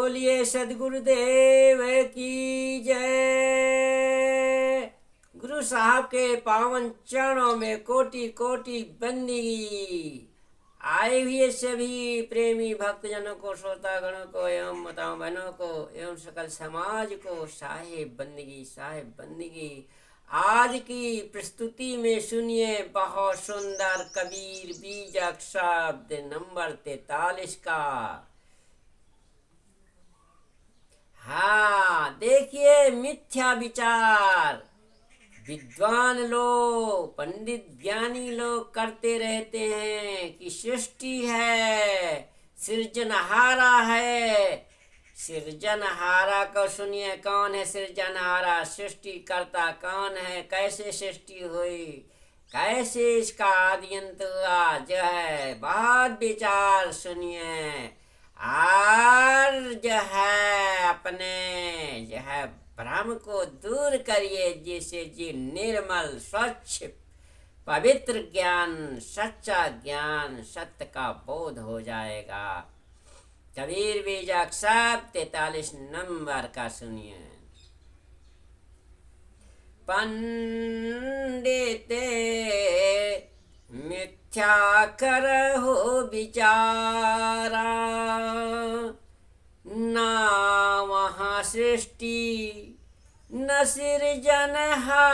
बोलिए सदगुरुदेव की जय। गुरु साहब के पावन चरणों में कोटि कोटि बंदगी। आए हुए सभी प्रेमी भक्तजनों को, श्रोतागणों को एवं माताओं बहनों को एवं सकल समाज को साहेब बंदगी, साहेब बंदगी। आज की प्रस्तुति में सुनिए बहुत सुंदर कबीर बीजक शब्द नंबर 43 का। हाँ, देखिए, मिथ्या विचार विद्वान लोग, पंडित ज्ञानी लोग करते रहते हैं कि सृष्टि है, सृजनहारा है। सृजनहारा को सुनिए, कौन है सृजनहारा? सृष्टि करता कौन है? कैसे सृष्टि हुई? कैसे इसका आदि अंत हुआ? जो है बहुत विचार सुनिए। और जो है अपने जो है भ्रम को दूर करिए, जिससे जी निर्मल स्वच्छ पवित्र ज्ञान, सच्चा ज्ञान, सत्य का बोध हो जाएगा। कबीर बीजक शब्द 43 नंबर का सुनिए। पंडित मिथ्या करहु विचारा, ना वहाँ सृष्टि न सृजनहारा।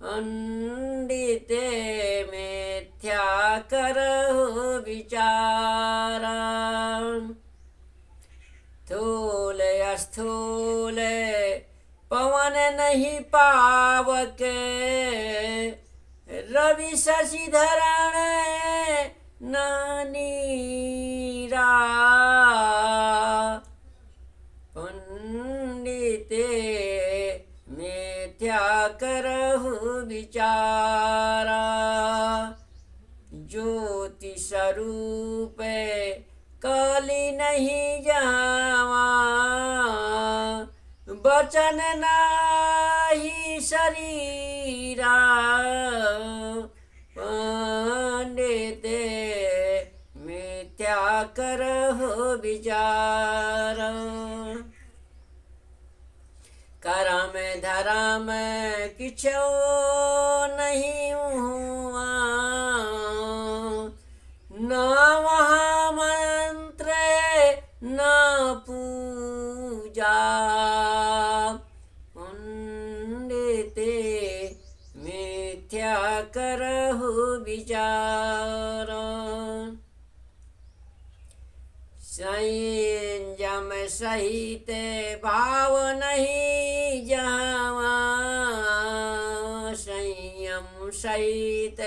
पंडित मिथ्या करहु विचारा, स्थूल अस्थूल पवन नहीं पावके, रवि शशिधरण न नीरा। पंडित मिथ्या करहु विचारा, ज्योति स्वरूप काली नहीं जावा, वचन नाही शरीरा। पंडित मिथ्या करहु विचारा, करम धरम किछो नहीं हुआ, न वहाँ मंत्र न पूजा। पंडित मिथ्या करहु विचारा, संयम सहित भाव नहीं जावा, संयम सहित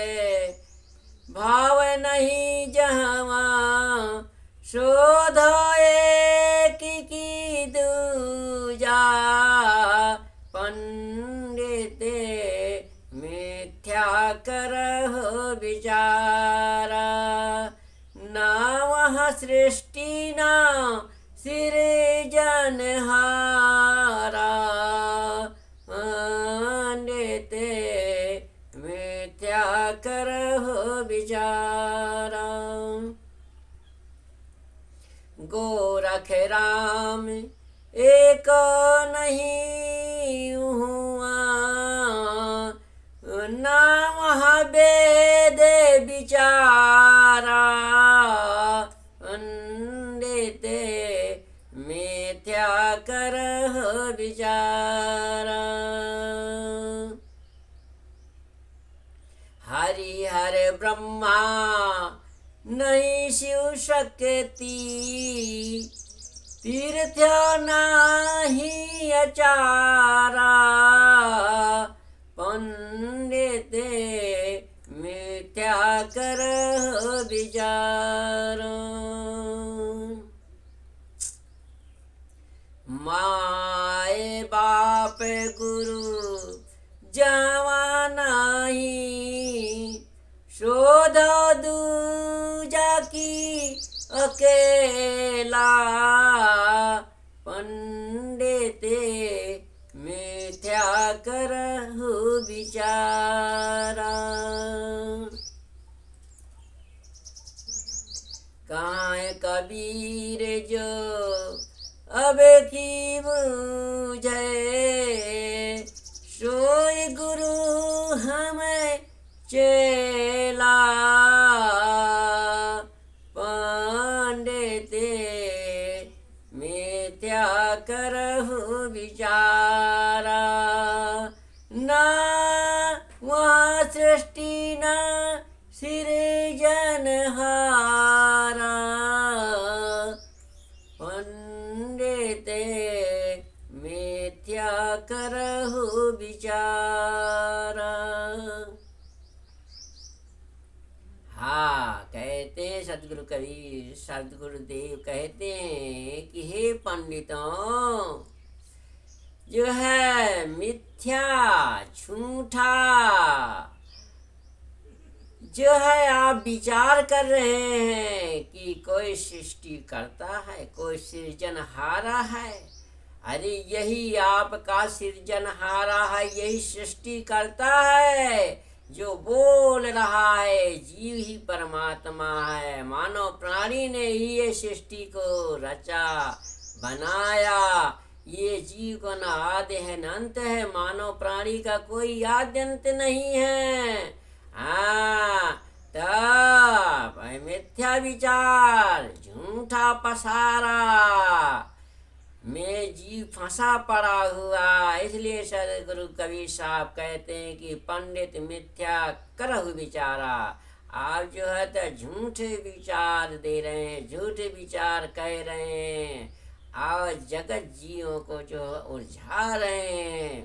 भाव नहीं जावा। शोध एक की दूजा, पंडित मिथ्या करहु विचारा, ना वहाँ सृष्टि ना सृजनहारा। पंडित मिथ्या करहु विचारा, गोरख राम एक नहीं हुआ, ना वहाँ वेद विचारा। पंडित मिथ्या करहु विचारा, हरिहर ब्रह्मा नहीं शिव शक्ति, तीर्थ नाही अचारा। पंडित मिथ्या करहु विचारा, माए बाप गुरु जावा नहीं, शोध दूजा की अकेला। पंडित मिथ्या करहु विचारा, कहाँ माहे कबीर जो अब की बूझे, सोई गुरु हमें चेला, पंडित मिथ्या करहु विचारा, ना वहाँ सृष्टि ना सृजनहारा, पंडित मिथ्या करहु विचारा। हाँ, कहते सतगुरु कबीर, सतगुरुदेव कहते हैं कि हे पंडितों, जो है मिथ्या झूठा जो है आप विचार कर रहे हैं कि कोई सृष्टि करता है, कोई सृजनहारा है। अरे यही आपका सृजनहारा है, यही सृष्टि करता है। जो बोल रहा है जीव ही परमात्मा है। मानव प्राणी ने ही ये सृष्टि को रचा बनाया। ये जीव का न आदि है न अंत है। मानव प्राणी का कोई आदि अंत नहीं है। हाँ, तब मिथ्या विचार झूठा पसारा में जीव फंसा पड़ा हुआ। इसलिए सदगुरु कबीर साहब कहते हैं कि पंडित मिथ्या करहु विचारा। आप जो है तो झूठे विचार दे रहे हैं, झूठे विचार कह रहे हैं और जगत जीवों को जो उलझा रहे हैं,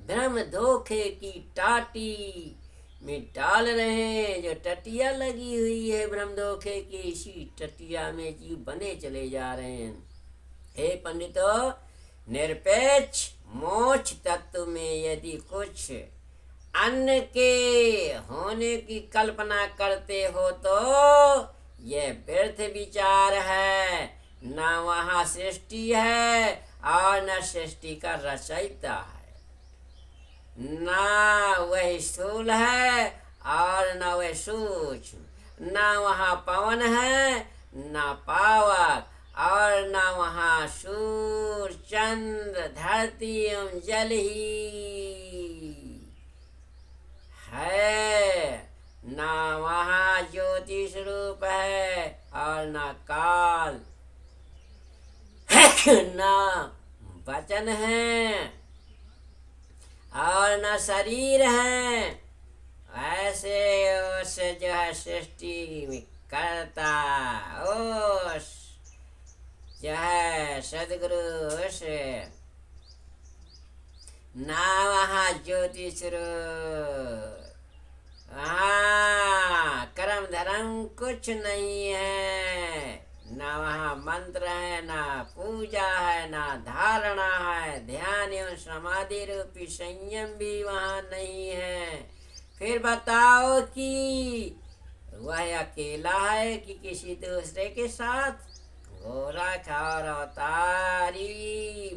भ्रम धोखे की टाटी में डाल रहे हैं। जो टटिया लगी हुई है भ्रम धोखे की, इसी टटिया में जीव बने चले जा रहे हैं। हे पंडितों, निरपेक्ष मोक्ष तत्व में यदि कुछ अन्य के होने की कल्पना करते हो तो यह व्यर्थ विचार है। न वहाँ सृष्टि है और न सृष्टि का रचयिता है, न वह स्थूल है और न वह सूक्ष्म, न वहाँ पवन है न पावक और न वहाँ सूर्य चंद्र धरती एवं जल ही है, न वहाँ ज्योति स्वरूप है और न काल न वचन है और न शरीर है। ऐसे उस जो है सृष्टि में करता उस जो है सदगुरु से ना वहाँ ज्योति स्वरूप, हाँ कर्म धर्म कुछ नहीं है। ना वहाँ मंत्र है, ना पूजा है, ना धारणा है, ध्यान एवं समाधि रूपी संयम भी वहाँ नहीं है। फिर बताओ कि वह अकेला है कि किसी दूसरे के साथ। गोरख और अवतारी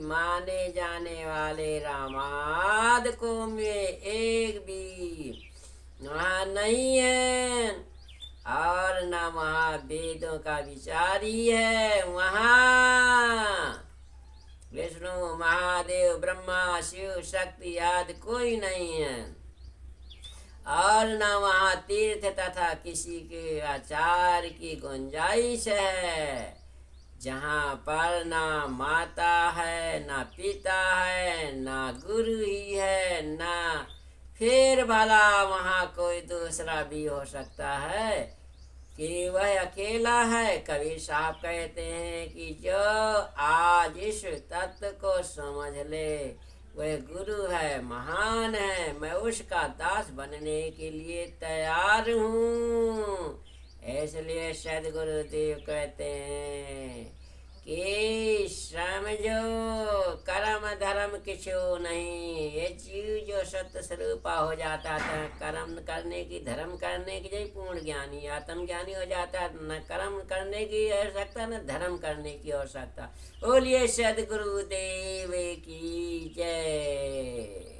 माने जाने वाले रामाद को में एक भी वहाँ नहीं है और न वहाँ वेदों का विचारी है। वहाँ विष्णु महादेव ब्रह्मा शिव शक्ति आदि कोई नहीं है और न वहाँ तीर्थ तथा किसी के आचार की गुंजाइश है। जहाँ पर ना माता है, ना पिता है, ना गुरु ही है, ना फिर भला वहाँ कोई दूसरा भी हो सकता है कि वह अकेला है। कबीर साहब कहते हैं कि जो आज इस तत्व को समझ ले वह गुरु है, महान है। मैं उसका दास बनने के लिए तैयार हूँ। इसलिए सदगुरुदेव कहते हैं कि समझो कर्म धर्म किछु नहीं। ये जीव जो सत्य स्वरूपा हो जाता था, कर्म करने की धर्म करने की, जब पूर्ण ज्ञानी आत्मज्ञानी हो जाता है, न कर्म करने की आवश्यकता न धर्म करने की आवश्यकता। बोलिए सदगुरुदेव की जय।